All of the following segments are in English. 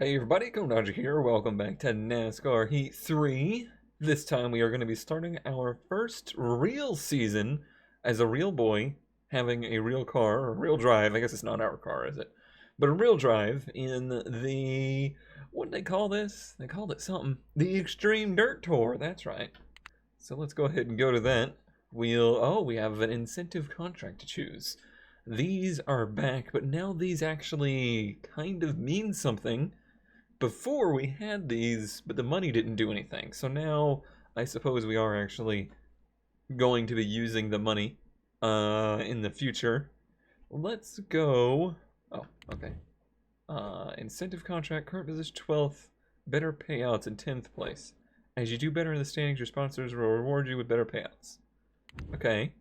Hey everybody, Dodger here. Welcome back to NASCAR Heat 3. This time we are going to be starting our first real season as a real boy, having a real car, or real drive. I guess it's not our car, is it? But a real drive in the... what did they call this? They called it something. The Extreme Dirt Tour, that's right. So let's go ahead and go to that. We have an incentive contract to choose. These are back, but now these actually kind of mean something. Before we had these, but the money didn't do anything. So now I suppose we are actually going to be using the money in the future. Let's go. Oh, okay. Incentive contract, current position 12th, better payouts in 10th place. As you do better in the standings, your sponsors will reward you with better payouts. Okay.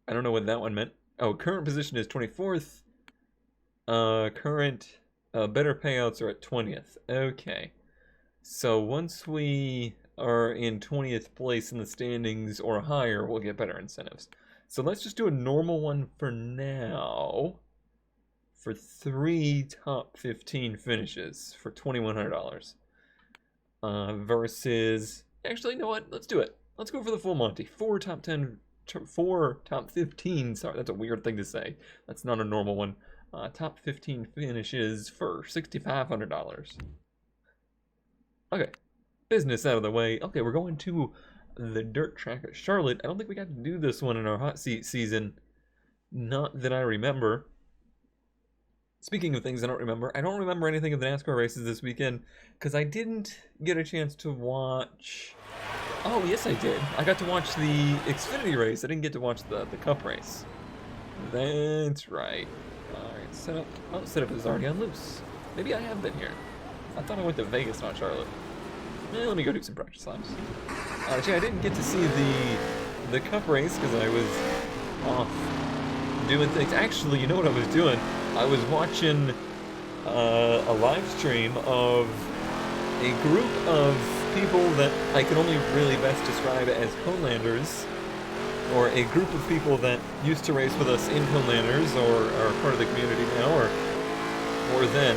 I don't know what that one meant. Oh, current position is 24th. Current better payouts are at 20th. Okay. So once we are in 20th place in the standings or higher, we'll get better incentives. So let's just do a normal one for now. For 3 top 15 finishes for $2,100. Versus... Actually, you know what? Let's do it. Let's go for the full Monty. 4 top 15. Sorry, that's a weird thing to say. That's not a normal one. Top 15 finishes for $6,500. Okay, business out of the way. Okay, we're going to the dirt track at Charlotte. I don't think we got to do this one in our hot seat season. Not that I remember. Speaking of things I don't remember anything of the NASCAR races this weekend because I didn't get a chance to watch... Oh, yes I did. I got to watch the Xfinity race. I didn't get to watch the Cup race. That's right. Alright, setup. Oh, setup is already on loose. Maybe I have been here. I thought I went to Vegas, not Charlotte. Let me go do some practice laps. Actually, I didn't get to see the Cup race because I was off doing things. Actually, you know what I was doing? I was watching a live stream of a group of people that I can only really best describe as Colanders, or a group of people that used to race with us in Colanders, or are part of the community now, or then.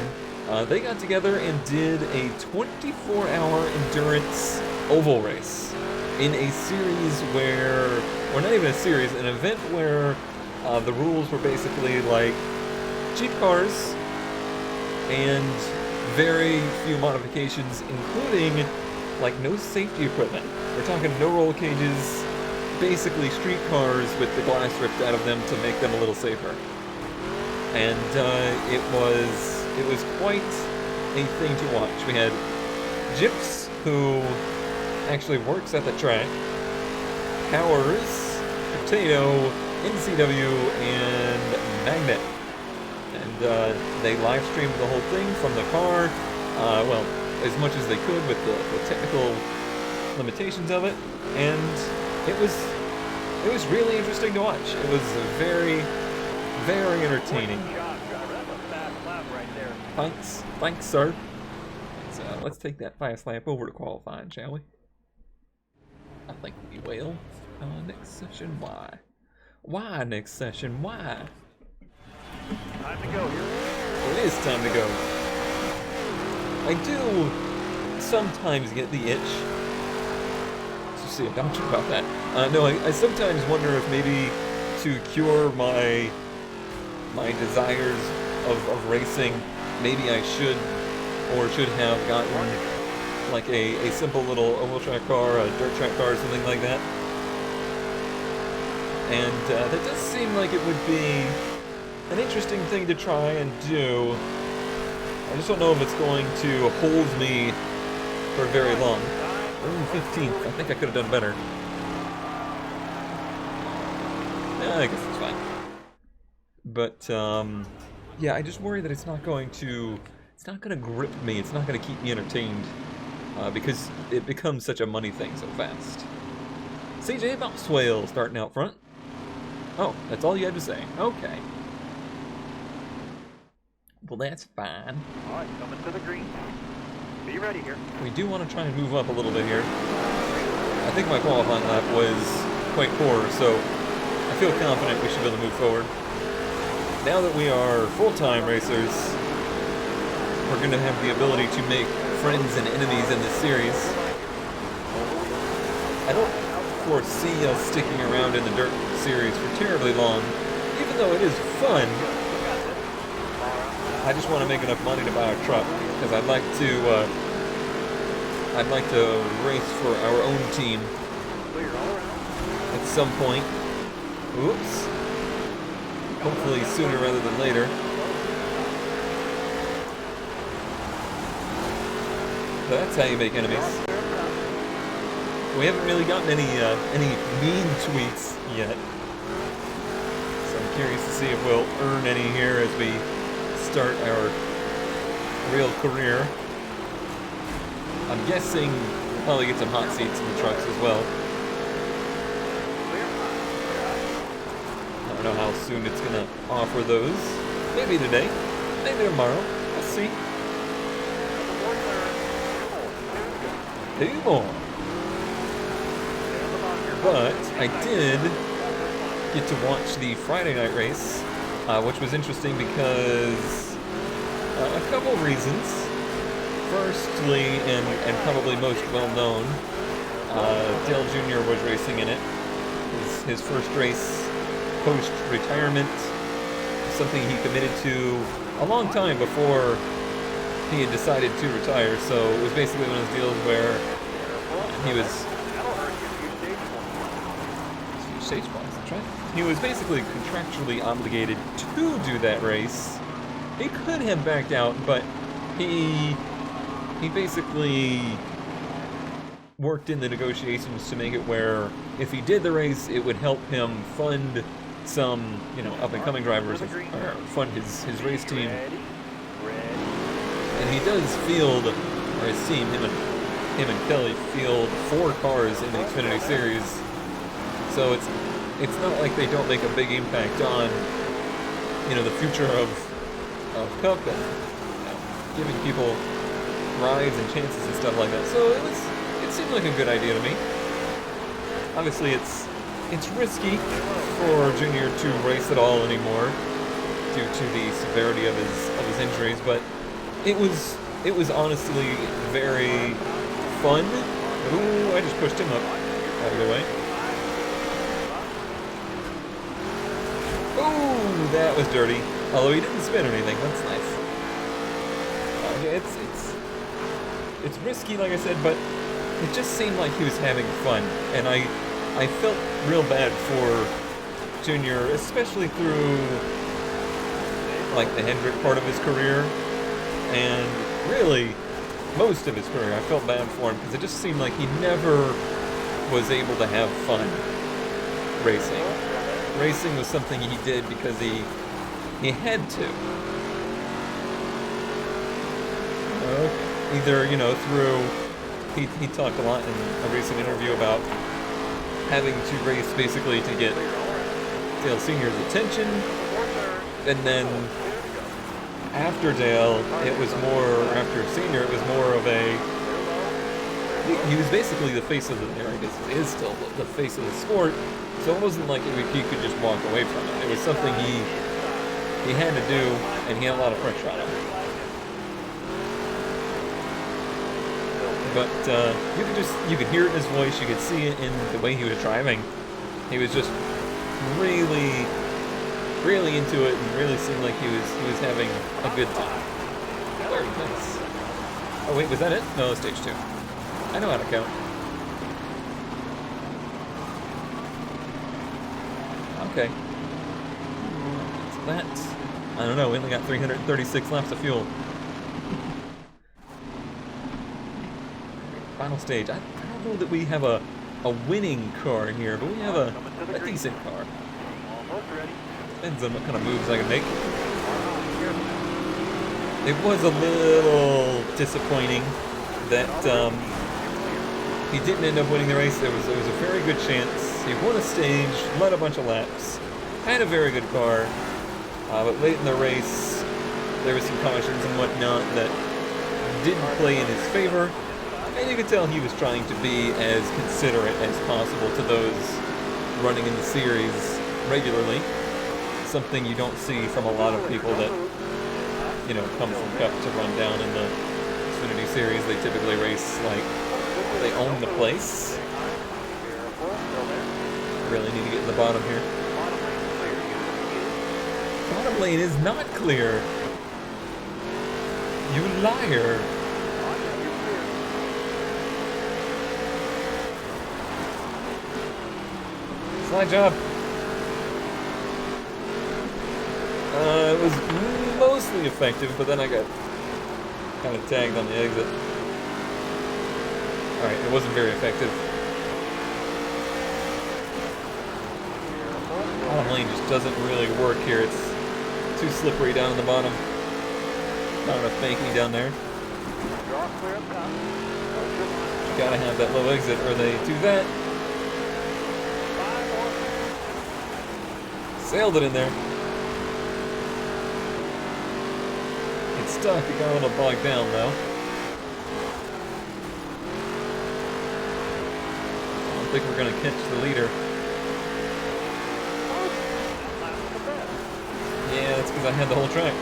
They got together and did a 24-hour endurance oval race in a series where, or not even a series, an event where the rules were basically like cheap cars and very few modifications, including like no safety equipment. We're talking no roll cages, basically street cars with the glass ripped out of them to make them a little safer. And it was quite a thing to watch. We had Gyps, who actually works at the track, Powers, Potato, NCW, and Magnet. And they live streamed the whole thing from the car, well, as much as they could with the technical limitations of it, and it was really interesting to watch. It was very, very entertaining. Thanks, sir. So let's take that fast lap over to qualifying, shall we? I think we will. Next session, why? Why next session? Why? Time to go here. Well, it is time to go. I do sometimes get the itch. Let's see a doctor about that. No, I sometimes wonder if maybe to cure my desires of racing, maybe I should have gotten like a simple little oval track car, a dirt track car, or something like that. And that does seem like it would be an interesting thing to try and do. I just don't know if it's going to hold me for very long. Ooh, 15th. I think I could have done better. Yeah, I guess it's fine. But, yeah, I just worry that it's not going to grip me. It's not going to keep me entertained. Because it becomes such a money thing so fast. CJ Bobswale starting out front. Oh, that's all you had to say. Okay. Well, that's fine. Alright, coming to the green. Be ready here. We do want to try and move up a little bit here. I think my qualifying lap was quite poor, so I feel confident we should be able to move forward. Now that we are full-time racers, we're gonna have the ability to make friends and enemies in this series. I don't foresee us sticking around in the Dirt series for terribly long, even though it is fun. I just want to make enough money to buy a truck because I'd like to race for our own team at some point. Oops. Hopefully sooner rather than later. So that's how you make enemies. We haven't really gotten any mean tweets yet. So I'm curious to see if we'll earn any here as we start our real career. I'm guessing we'll probably get some hot seats in the trucks as well. I don't know how soon it's gonna offer those. Maybe today, maybe tomorrow. We'll see. 2 more. But I did get to watch the Friday night race, which was interesting because a couple of reasons. Firstly, and probably most well known, Dale Jr. was racing in it. His first race post-retirement, something he committed to a long time before he had decided to retire. So it was basically one of those deals where he was stage points, that's right. He was basically contractually obligated to do that race. He could have backed out, but he basically worked in the negotiations to make it where if he did the race, it would help him fund some, up-and-coming drivers, or fund his race team. And he does field, or his team, him and Kelly field 4 cars in the Xfinity Series. So it's not like they don't make a big impact on, the future of Cup and giving people rides and chances and stuff like that. So it seemed like a good idea to me. Obviously, it's risky for Junior to race at all anymore due to the severity of his injuries, but it was honestly very fun. Ooh, I just pushed him up out of the way. Ooh, that was dirty. Although he didn't spin or anything, that's nice. Yeah, it's risky, like I said, but it just seemed like he was having fun, and I felt real bad for Junior, especially through like the Hendrick part of his career, and really most of his career. I felt bad for him because it just seemed like he never was able to have fun racing. Racing was something he did because he had to. Either, through, he talked a lot in a recent interview about having to race basically to get Dale Sr.'s attention, and then after Dale, after Sr., it was more of he was basically the face of the, I guess he is still the face of the sport, so it wasn't like he could just walk away from it. It was something he had to do, and he had a lot of pressure on him. But you could hear it in his voice, you could see it in the way he was driving. He was just really, really into it, and really seemed like he was having a good time. Very nice. Oh wait, was that it? No, stage 2. I know how to count. Okay. So that, I don't know, we only got 336 laps of fuel. Final stage. I don't know that we have a winning car here, but we have a decent car. Depends on what kind of moves I can make. It was a little disappointing that he didn't end up winning the race. There was a very good chance. He won a stage, led a bunch of laps, had a very good car, but late in the race, there was some cautions and whatnot that didn't play in his favor. And you could tell he was trying to be as considerate as possible to those running in the series regularly. Something you don't see from a lot of people that, you know, come from Cup to run down in the Xfinity Series. They typically race like they own the place. Really need to get in the bottom here. Bottom lane is not clear. You liar. Slide job. It was mostly effective, but then I got kind of tagged on the exit. Alright, it wasn't very effective. Bottom lane just doesn't really work here. It's too slippery down in the bottom. Not enough banking down there. You gotta have that low exit or they do that. Sailed it in there. It's stuck. It got a little bogged down though. I don't think we're gonna catch the leader. Yeah, that's because I had the whole track. I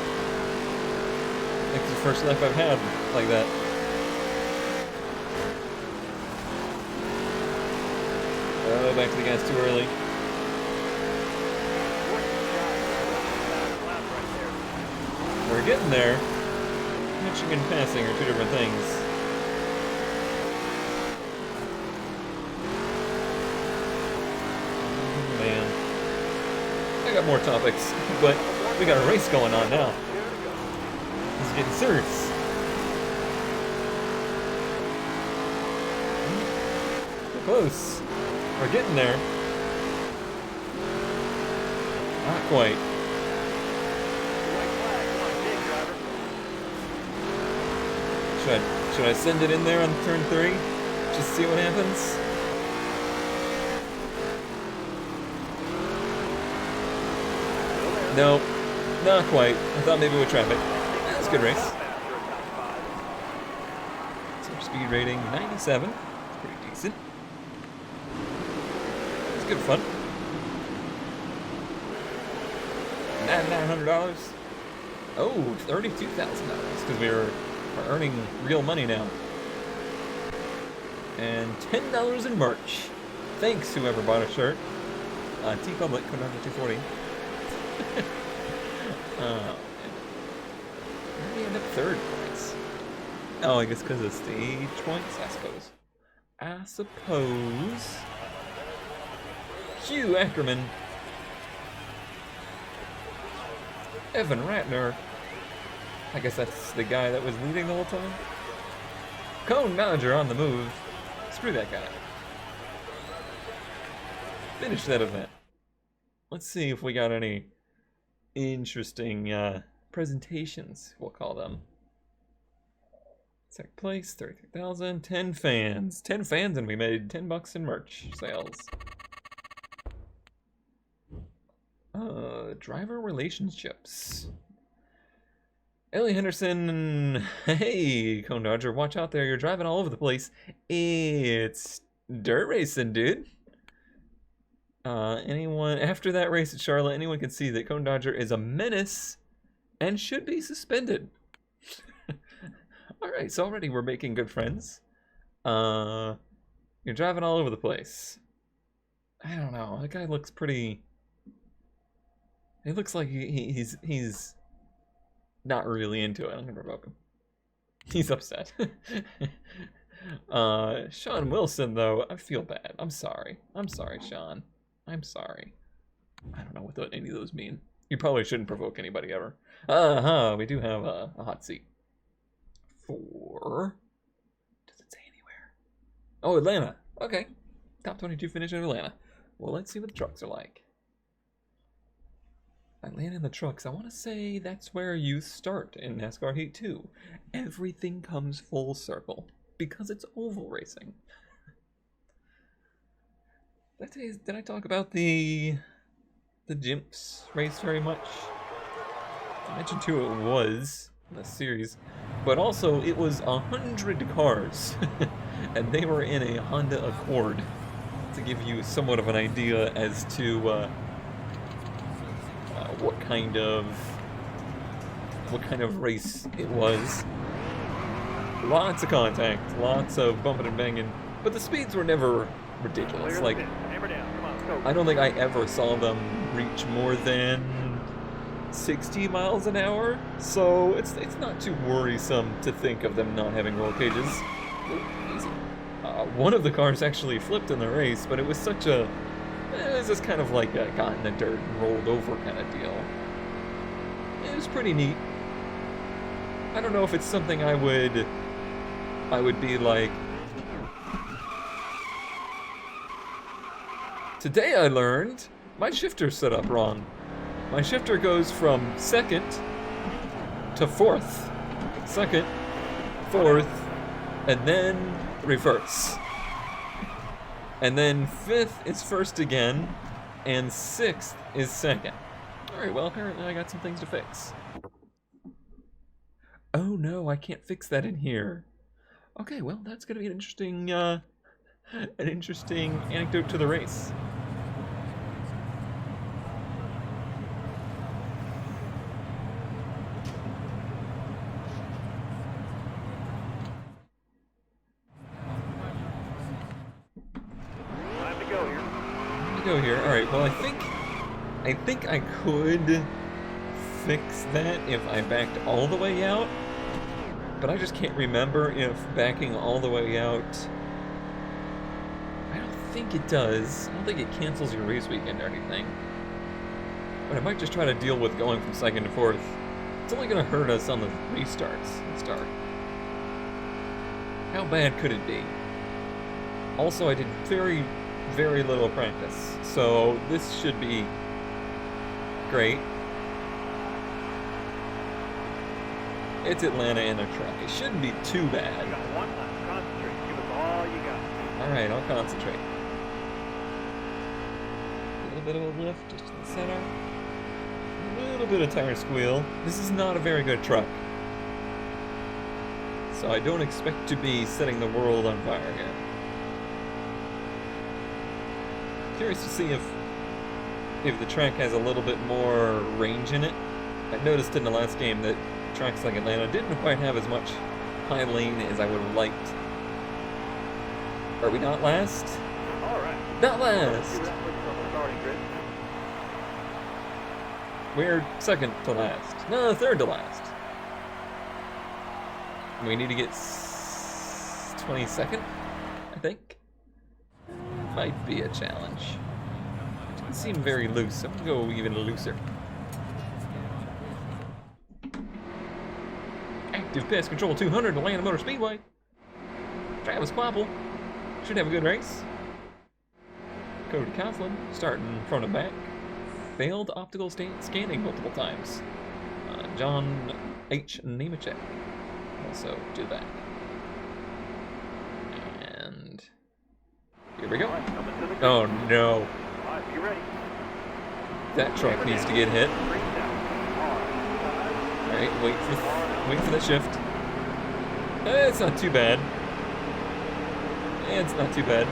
think it's the first lap I've had like that. Oh, back to the gas too early. We're getting there. Catching and passing are two different things. Oh, man. I got more topics, but we got a race going on now. It's getting serious. We're close. We're getting there. Not quite. Should I send it in there on turn 3? Just see what happens? No, not quite. I thought maybe with traffic. That was a good race. So our speed rating 97. It's pretty decent. It's good fun. $900. Oh, $32,000 because we're earning real money now. And $10 in merch. Thanks whoever bought a shirt. T-Public, come down to 240. Where did we end up third points? Oh, I guess because of stage points, I suppose. Hugh Ackerman. Evan Ratner. I guess that's the guy that was leading the whole time. Cone Dodger on the move. Screw that guy. Finish that event. Let's see if we got any interesting presentations, we'll call them. Second place, 33,000, 10 fans. 10 fans and we made $10 in merch sales. Driver relationships. Ellie Henderson, hey, Cone Dodger, watch out there, you're driving all over the place. It's dirt racing, dude. Anyone, after that race at Charlotte, anyone can see that Cone Dodger is a menace and should be suspended. Alright, so already we're making good friends. You're driving all over the place. I don't know, that guy looks pretty... He looks like he's not really into it. I'm gonna revoke him. He's upset. Sean Wilson, though, I feel bad. I'm sorry. I'm sorry, Sean. I'm sorry. I don't know what any of those mean. You probably shouldn't provoke anybody ever. We do have a hot seat. For... Does it say anywhere? Oh, Atlanta. Okay. Top 22 finish in Atlanta. Well, let's see what the trucks are like. Atlanta and the trucks. I want to say that's where you start in NASCAR Heat 2. Everything comes full circle because it's oval racing. Did I talk about the Jimps race very much? I mentioned who it was in the series, but also it was 100 cars, and they were in a Honda Accord, to give you somewhat of an idea as to what kind of what kind of race it was. Lots of contact, lots of bumping and banging, but the speeds were never ridiculous. Like, Hammer down. Come on, let's go. I don't think I ever saw them reach more than 60 miles an hour, so it's not too worrisome to think of them not having roll cages. Ooh, easy. One of the cars actually flipped in the race, but it was such a... It was just kind of like a got in the dirt and rolled over kind of deal. It was pretty neat. I don't know if it's something I would be like... Today I learned my shifter's set up wrong. My shifter goes from second to fourth. Second, fourth, and then reverse. And then fifth is first again, and sixth is second. Alright, well, apparently I got some things to fix. Oh no, I can't fix that in here. Okay, well, that's gonna be an interesting anecdote to the race. Go here. All right. Well, I think I could fix that if I backed all the way out, but I just can't remember if backing all the way out. I don't think it does. I don't think it cancels your race weekend or anything. But I might just try to deal with going from second to fourth. It's only going to hurt us on the restarts and start. How bad could it be? Also, I did very little practice, so this should be great. It's Atlanta in a truck. It shouldn't be too bad. You got one left. Concentrate. Give us all you got. Alright, I'll concentrate. A little bit of a lift just to the center. A little bit of tire squeal. This is not a very good truck, so I don't expect to be setting the world on fire here. Curious to see if the track has a little bit more range in it. I noticed in the last game that tracks like Atlanta didn't quite have as much high lane as I would have liked. Are we not last? All right. Not last! We're second to last. No, third to last. We need to get 22nd, I think. Might be a challenge. It doesn't seem very loose. I'm gonna go even looser. Active Pest Control 200 to Atlanta Motor Speedway. Travis Quapple should have a good race. Cody Coughlin starting front and back. Failed optical scanning multiple times. John H. Nemechek also to the back. And here we go. Oh no. You ready? That truck needs to get hit. Alright, wait for the shift. It's not too bad. It's not too bad.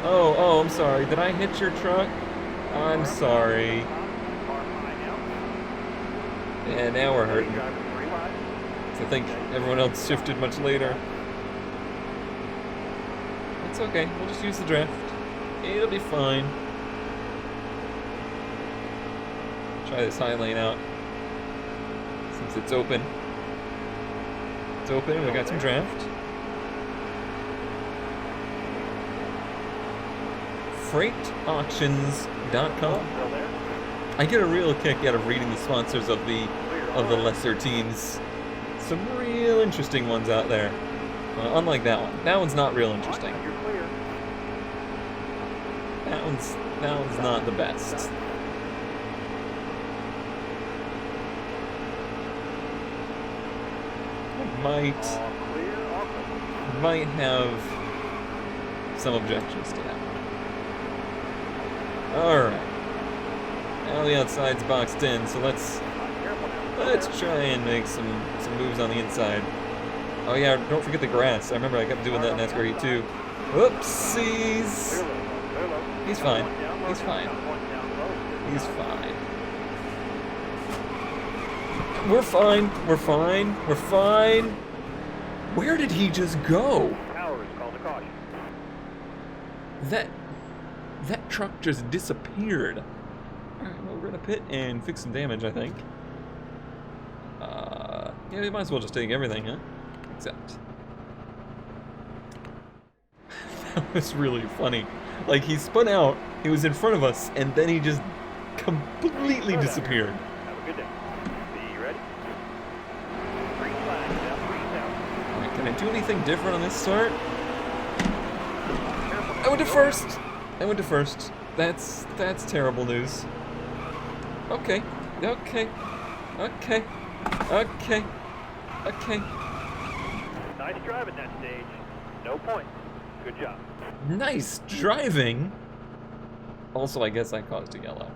Oh, I'm sorry. Did I hit your truck? I'm sorry. Yeah, now we're hurting. I think everyone else shifted much later. It's okay. We'll just use the draft. It'll be fine. Try this high lane out. Since it's open. It's open, we got some draft. FreightAuctions.com. I get a real kick out of reading the sponsors of the lesser teams. Some real interesting ones out there. Unlike that one. That one's not real interesting. That one's not the best. Might have some objections to that one. Alright. Now the outside's boxed in, so let's try and make some moves on the inside. Oh yeah, don't forget the grass. I remember I kept doing that in Nascar Heat too. Whoopsies! He's fine. He's fine. He's fine. We're fine. We're fine. We're fine. Where did he just go? Power is called a caution. That truck just disappeared. Alright, well, we're gonna pit and fix some damage, I think. Yeah, we might as well just take everything, huh? Except. That was really funny. Like, he spun out, he was in front of us, and then he just completely disappeared. Have a good day. Be ready. Green flag, yeah, green's out. Alright, can I do anything different on this start? Careful. I went to first! I went to first. That's terrible news. Okay. Okay. Okay. Okay. Okay. Nice driving that stage. No points. Good job. Nice driving! Also, I guess I caused a yellow.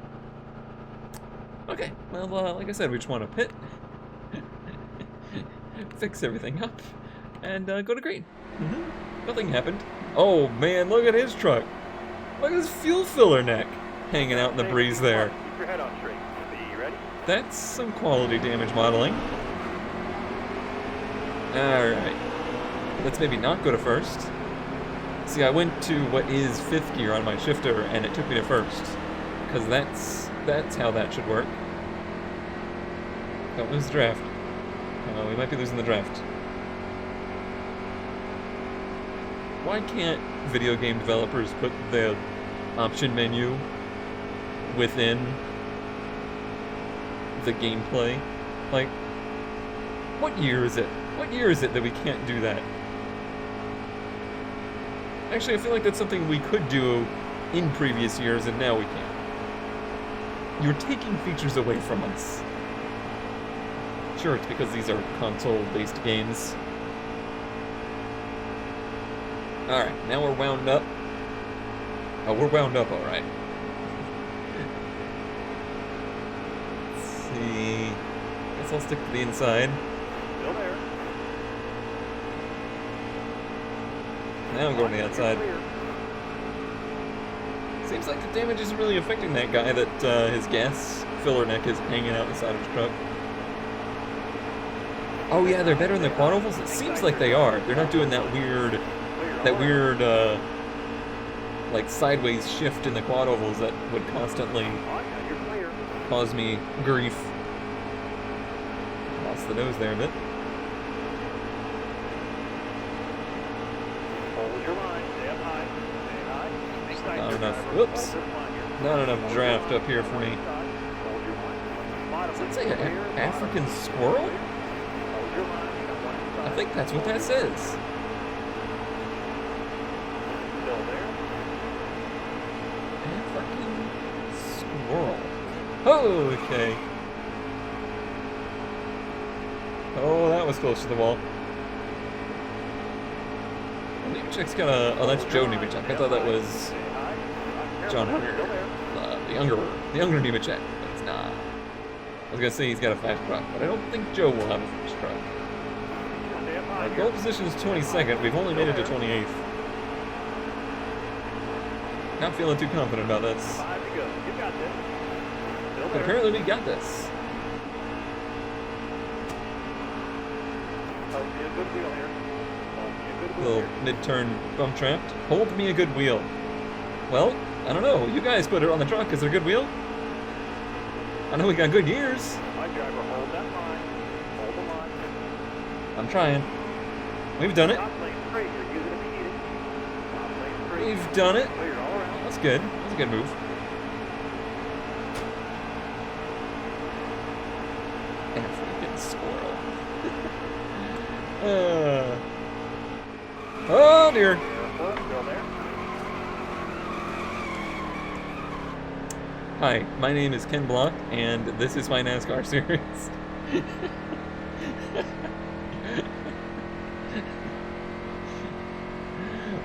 Okay, well, like I said, we just want to pit, fix everything up, and go to green. Nothing happened. Oh man, look at his truck. Look at his fuel filler neck hanging out in the breeze there. Keep your head on straight. Be ready. That's some quality damage modeling. Alright. Let's maybe not go to first. See, I went to what is 5th gear on my shifter, and it took me to first. Because that's how that should work. Don't lose the draft. We might be losing the draft. Why can't video game developers put the option menu within the gameplay? Like, what year is it? What year is it that we can't do that? Actually, I feel like that's something we could do in previous years, and now we can't. You're taking features away from us. Sure, it's because these are console-based games. Alright, now we're wound up. Oh, we're wound up alright. Let's see. Guess I'll stick to the inside. Still there. Now I'm going to the outside. Clear. Seems like the damage isn't really affecting that guy that his gas filler neck is hanging out inside of his truck. Oh yeah, they're better in the quad ovals? It seems like they are. They're not doing that weird, like sideways shift in the quad ovals that would constantly You're clear. cause me grief. Lost the nose there a bit. Hold your line. Stay up high. Stay high. Stay tight. Not enough. Driver. Whoops. Hold this line here. Not enough draft up here for me. Hold your line. Does that say African squirrel? Hold your line. You got one I inside. think that's what that says. Still there. African squirrel. Oh, okay. Oh, that was close to the wall. Nemechek's got a... Oh, that's Joe Nemechek. I thought that was Stay high. John Still Hunter. there. The younger Nemechek. But it's not. I was gonna say he's got a fast truck, but I don't think Joe will have a fast truck. Stay up high Our here. goal position is 22nd. We've only made it to 28th. Not feeling too confident about this. 5 to go. You got this. Still But there. apparently we got this. Hold me a good wheel here. Hold me a good wheel Little here. mid-turn bump trapped. Hold me a good wheel. Well, I don't know. You guys put it on the truck. Is there a good wheel? I know we got good years. My driver, hold that line. Hold the line. I'm trying. We've done it. Top lane straight. You're using it if you need it. Top lane straight. We've done it. Clear all around. That's good. That's a good move. African squirrel. Oh dear. Careful. Still there. Hi, my name is Ken Block, and this is my NASCAR series.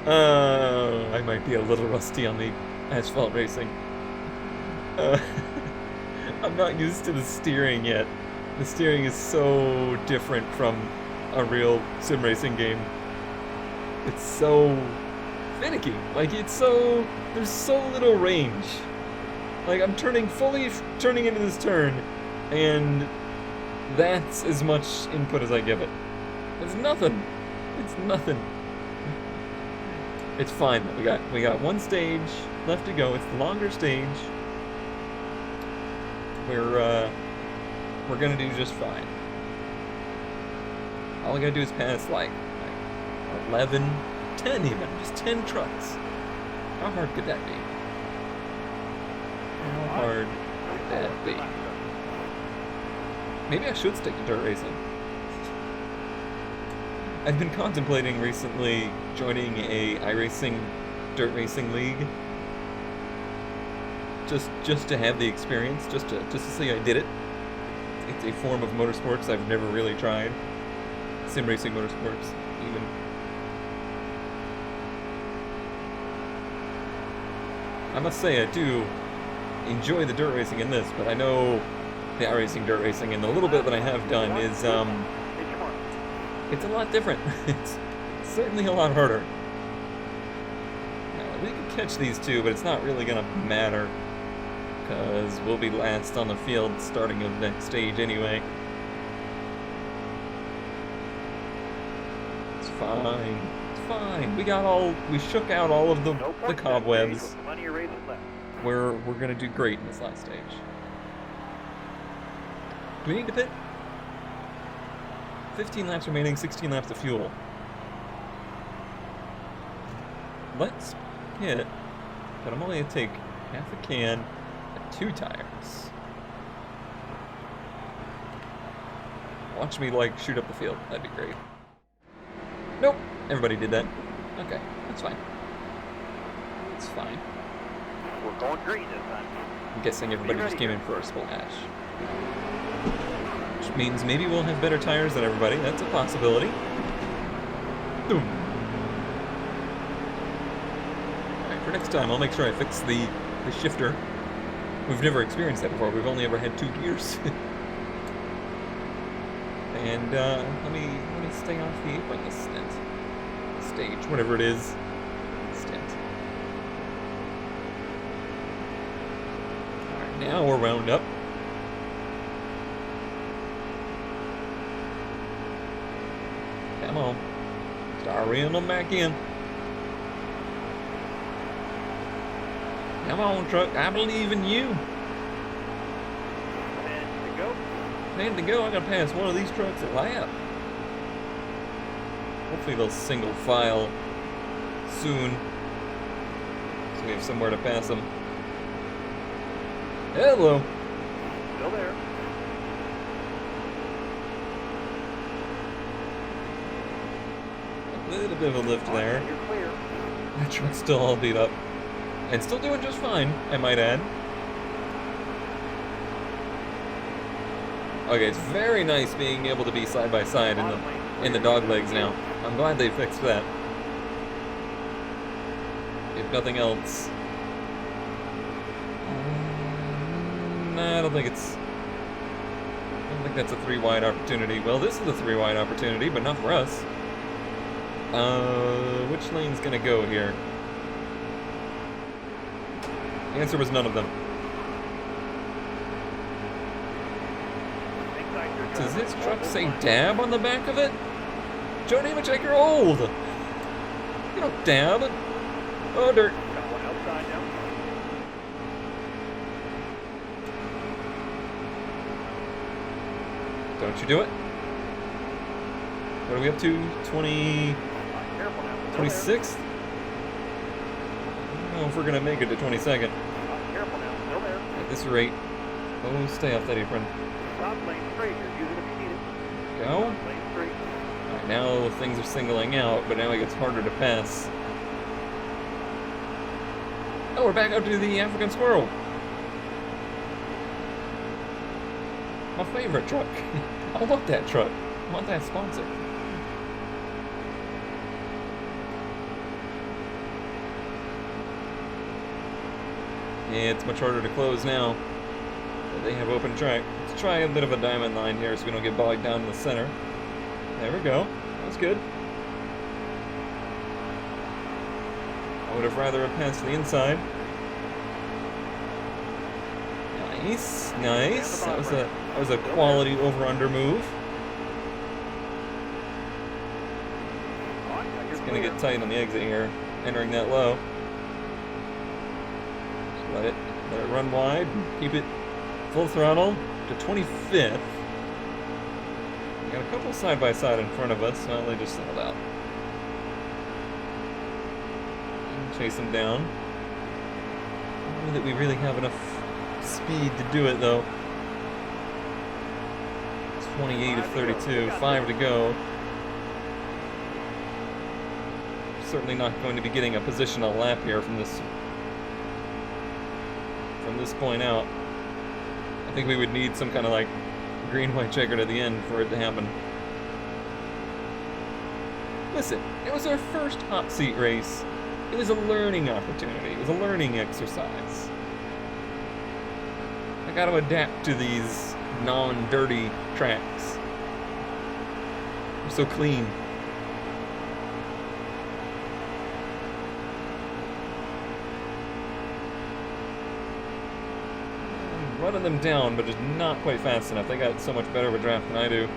I might be a little rusty on the asphalt racing. I'm not used to the steering yet. The steering is so different from a real sim racing game. It's so finicky. Like, there's so little range. Like, I'm fully turning into this turn, and That's as much input as I give it. It's nothing. It's nothing. It's fine though. We got one stage left to go. It's the longer stage. We're gonna do just fine. All we gotta do is pass like 11, 10 even, just 10 trucks. How hard could that be? How hard could that be? Maybe I should stick to dirt racing. I've been contemplating recently joining a iRacing dirt racing league. Just to have the experience, just to see I did it. It's a form of motorsports I've never really tried. Sim racing motorsports, even. I must say I do enjoy the dirt racing in this, but I know the iRacing dirt racing and the little bit that I have done is it's a lot different. It's certainly a lot harder. Now, we could catch these two, but it's not really gonna matter because we'll be last on the field starting of the next stage anyway. It's fine. It's fine. We shook out all of the cobwebs. We're gonna do great in this last stage. Do we need to pit? 15 laps remaining, 16 laps of fuel. Let's pit, but I'm only gonna take half a can and 2 tires. Watch me like shoot up the field. That'd be great. Nope, everybody did that. Okay, that's fine. It's fine. We're going green this time. I'm guessing everybody just came in for a splash. Which means maybe we'll have better tires than everybody. That's a possibility. Boom. Alright, for next time, I'll make sure I fix the shifter. We've never experienced that before. We've only ever had 2 gears. And let me stay off the apron this stint. Stage, whatever it is. Stint. Alright, now we're wound up. Come on. Start reeling them back in. Come on, truck. I believe in you. And to go. Man to go. I gotta pass one of these trucks a lap. Hopefully they'll single file soon, so we have somewhere to pass them. Hello. Still there. A little bit of a lift there. You're clear. That truck's still all beat up. And still doing just fine, I might add. Okay, it's very nice being able to be side by side in the dog legs now. I'm glad they fixed that. If nothing else. Nah, I don't think that's a 3 wide opportunity. Well, this is a 3 wide opportunity, but not for us. Which lane's gonna go here? The answer was none of them. Does this truck say dab on the back of it? Joe Nemechek, you're old! You don't dab. Oh, dirt. Got one outside now. Don't you do it. What are we up to? 20... Careful now. 26th? I don't know if we're gonna make it to 22nd. Careful now. Still there. At this rate. Oh, stay off that apron. Top lane straight. Use it if you need it. Go. Top lane straight. Alright, now things are singling out, but now it gets harder to pass. Oh, we're back up to the African squirrel. My favorite truck. I love that truck. I want that sponsor. Yeah, it's much harder to close now. But they have open track. Let's try a bit of a diamond line here so we don't get bogged down in the center. There we go. That's good. I would have rather have passed the inside. I Nice, nice. That was a quality over-under move. It's gonna get tight on the exit here, entering that low. Just let it run wide. Keep it full throttle to 25th. We got a couple side by side in front of us. Well, they just settled out. Chase them down. I don't know that we really have enough speed to do it though. 28 of 32, 5 to go. Certainly not going to be getting a positional lap here from this point out. I think we would need some kind of like green-white checkered at the end for it to happen. Listen, it was our first hot seat race. It was a learning opportunity. It was a learning exercise. I got to adapt to these non-dirty tracks. They're so clean. I'm running them down, but just not quite fast enough. They got so much better of a draft than I do.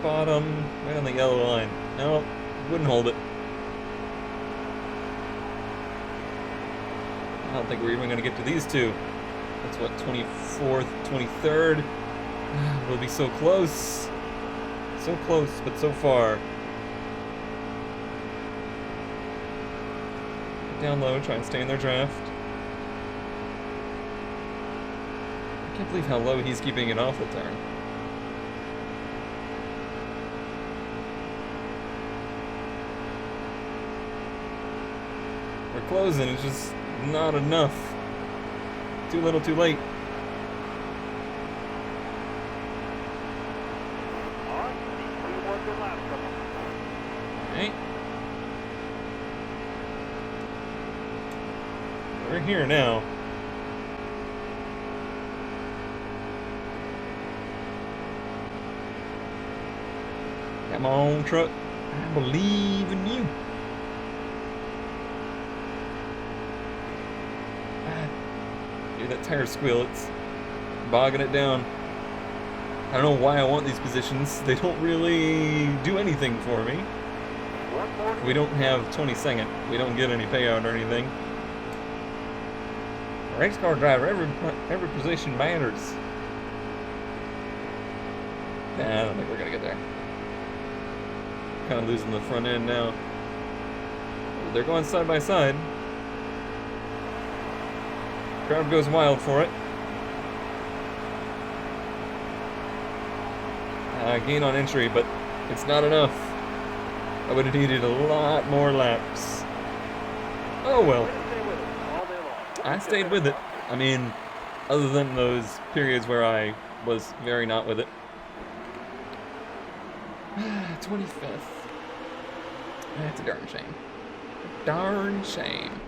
Bottom, right on the yellow line. No, wouldn't hold it. I don't think we're even going to get to these two. That's what, 24th, 23rd? We'll be so close. So close, but so far. Get down low, try and stay in their draft. I can't believe how low he's keeping it off the turn. We're closing, it's just not enough. Too little, too late. Alright. We're here now. Come on, truck. I believe in you. That tire squeal, it's bogging it down. I don't know why I want these positions. They don't really do anything for me. We don't have 22nd. We don't get any payout or anything. Race car driver, every position matters. Nah, I don't think we're gonna get there. Kind of losing the front end now. They're going side by side. Crowd goes wild for it. Gain on entry, but it's not enough. I would have needed a lot more laps. Oh well. I stayed with it. I mean, other than those periods where I was very not with it. 25th. That's a darn shame. A darn shame.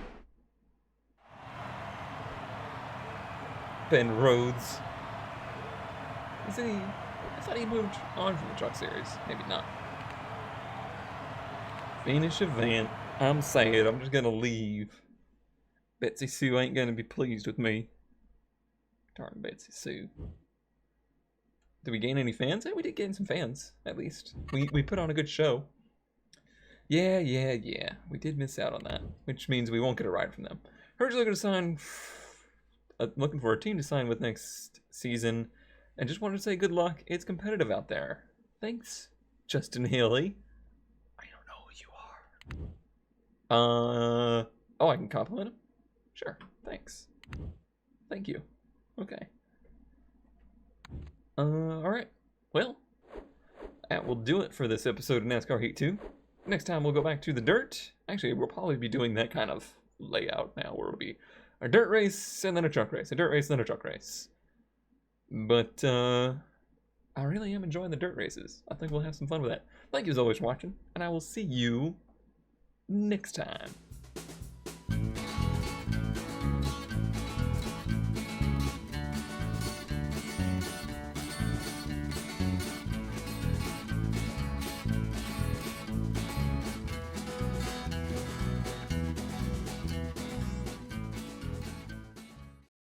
Ben Rhodes. Is he? I thought he moved on from the Truck Series. Maybe not. Finish event. I'm sad. I'm just gonna leave. Betsy Sue ain't gonna be pleased with me. Darn Betsy Sue. Did we gain any fans? Yeah, we did gain some fans, at least. We put on a good show. Yeah. We did miss out on that, which means we won't get a ride from them. Heard you're looking to sign. Looking for a team to sign with next season, and just wanted to say good luck. It's competitive out there. Thanks, Justin Haley. I don't know who you are. Oh, I can compliment him? Sure, thanks. Thank you. Okay. Alright. Well, that will do it for this episode of NASCAR Heat 2. Next time we'll go back to the dirt. Actually, we'll probably be doing that kind of layout now, where it'll be a dirt race and then a truck race, a dirt race and then a truck race. But I really am enjoying the dirt races. I think we'll have some fun with that. Thank you as always for watching, and I will see you next time.